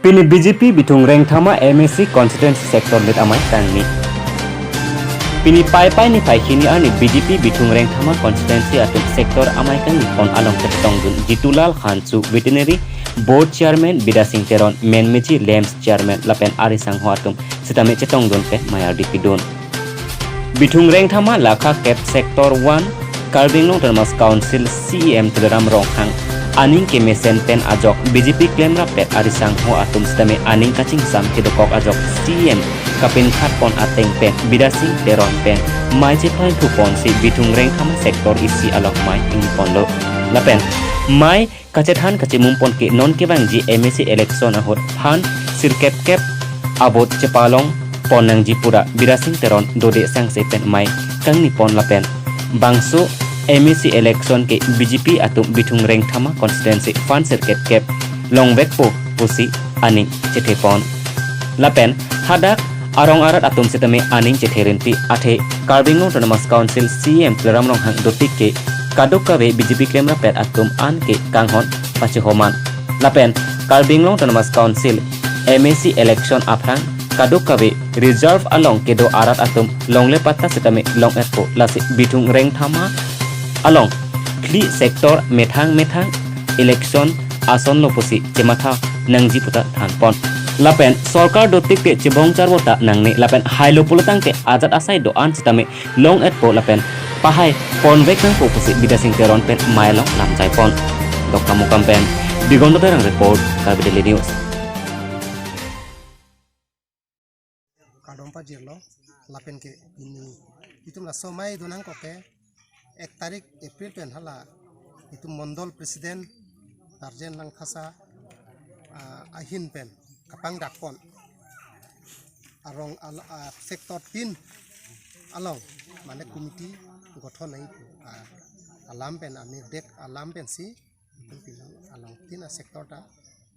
Pini BJP Bithung Rengthama MAC Constituency Sector Meet Amai kangni. Pini pai ni pai kini ani BJP Bithung Rengthama Constituency atau Sector Amai kangni pon along ketonggun Jitulal Khansu Veterinary Board Chairman Bidasing Teron Menmeji Lems Chairman Lapen Arisang Hoatum Sitame Chetongdun ke Mayar Dipidun. Bithung Rengthama Laka Kep Sector 1 Karbinglong Termas Council CEM Teleram Ronghang Aning ke mesen pen ajok BJP claim rapet arisang ho atum stame aning kacing sam kedokok ajok CM kapin khat pon ateng pen bidasing teron pen mai che point thu pon si Bithung Rengthama sector isi alok mai ing ponlo lapen mai kacethan kachimum pon ke non ke bang ji MAC election ahot phan sirkep kep abot chepalong ponang jipura bidasing teron dode sang se pen mai kangni pon lapen bangso MAC election ke BJP atau Bithung Rengthama Constituency fan circuit cap longvekpo pusi aning cethepon lapen hadak arong arat atum setame aning cetherinpi athe Karbinglong Termas Council CM Teleram Ronghang dotik ke kadokawe BJP claim rapet atum an ke kanghon pachehoman lapen Karbinglong Termas Council MAC election aprang kadokawe reserve along kedo arat atum longle patta setame long etpo lasi Bithung Rengthama along kli sektor methang election ason loposi cematha nangji puta thanpon lapen sarkar dotik te chibong charbota nangne lapen hailo pulatang te azat asai do an chitame long et po lapen pahai konvek nang poposi bidasing teron pen mailong lamjai pon dokkamu kampen digondo terang report kabideli news kadompa jirlo lapen ke ini itum la somai donang koke 1 तारीख April pen hala itu mondol presiden Tarjen lang khasa ahin pen kapang dakpon arong sektor 3 along mane komiti gঠন nai alam pen ami dek alam pen si itu pinang along 3 sektor ta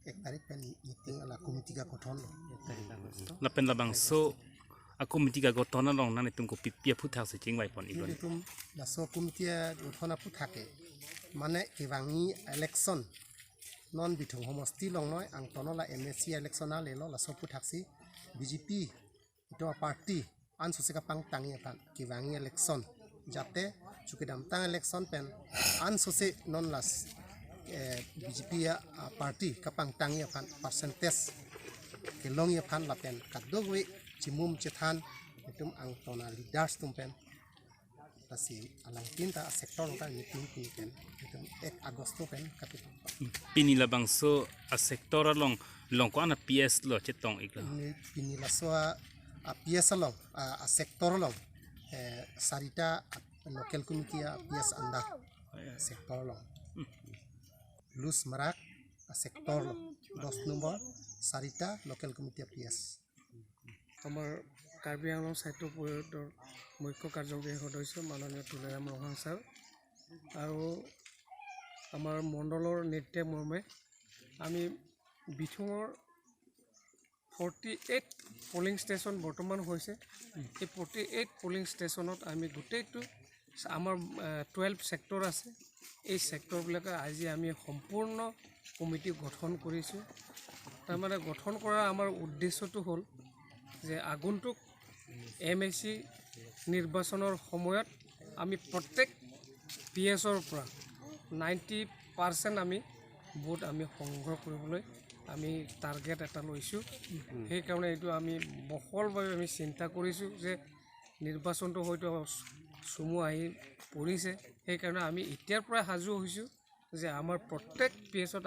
1 तारीख pen meeting ala komiti ga gঠন lapen labang so aku mitiga gotona long nane tumko pipia puthak se chingwai pon igon tum laso kumitia gotona puthake mane kiwangi election non Bithung homosti long noi ang tonola MAC election ale lo laso puthaksi BJP itu party an soseka pang tangi tan kiwangi election jate chukidam tang election pen an sose non las BJP ya party kapang tangi pan percentage kelong ya pan lapen kadogwe cimum cethan itum ang tona leaders tumpen tasi alang tinta sektor ta meeting pen itum 1 Agosto pen kapit pini labang so a sektor long ko ana PS lo chetong ikla pini la so a PS long a sektor long sarita local committee a PS anda sektor long lus marak a sektor long 2 number sarita local committee a PS আমার কাৰ্বি আংলং সাহিত্য পৰিষদৰ মুখ্য কাৰ্যবাহী সদস্য মাননীয় Tularam ৰহাং sir আৰু আমাৰ মণ্ডলৰ নেতৃত্বে মৰ্মে আমি বিথুঙৰ 48 পোলিং ষ্টেচন বৰ্তমান হৈছে এই 48 পোলিং ষ্টেচনত আমি গোটেইটো আমাৰ 12 সেক্টৰ আছে এই সেক্টৰবিলাক আজি আমি সম্পূৰ্ণ কমিটি গঠন কৰিছো তাৰমানে গঠন কৰাৰ আমাৰ উদ্দেশ্যটো হ'ল যে আগন্তুক MAC নিৰ্বাচনৰ সময়ত আমি প্ৰত্যেক পিএছৰ পৰা 90% আমি ভোট আমি সংগ্ৰহ কৰিবলৈ আমি টাৰ্গেট এটা লৈছো সেই কাৰণে এইটো আমি বহলভাৱে আমি চিন্তা কৰিছো যে নিৰ্বাচনটো হয়তো সুমু আহি পৰিছে সেই কাৰণে আমি এতিয়াৰ পৰা সাজু হৈছো যে আমাৰ প্ৰত্যেক পিএছত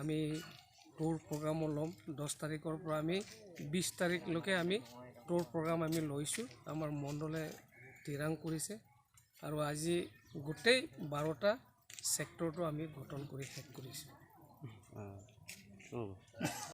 আমি tour program lom 10 তাৰিখৰ পৰা আমি 20 তাৰিখলৈকে আমি tour program আমি লৈছো আমাৰ মণ্ডলে তিৰাং কৰিছে আৰু আজি গোটেই 12টা সেক্টৰটো আমি গঠন কৰি শেষ কৰিছো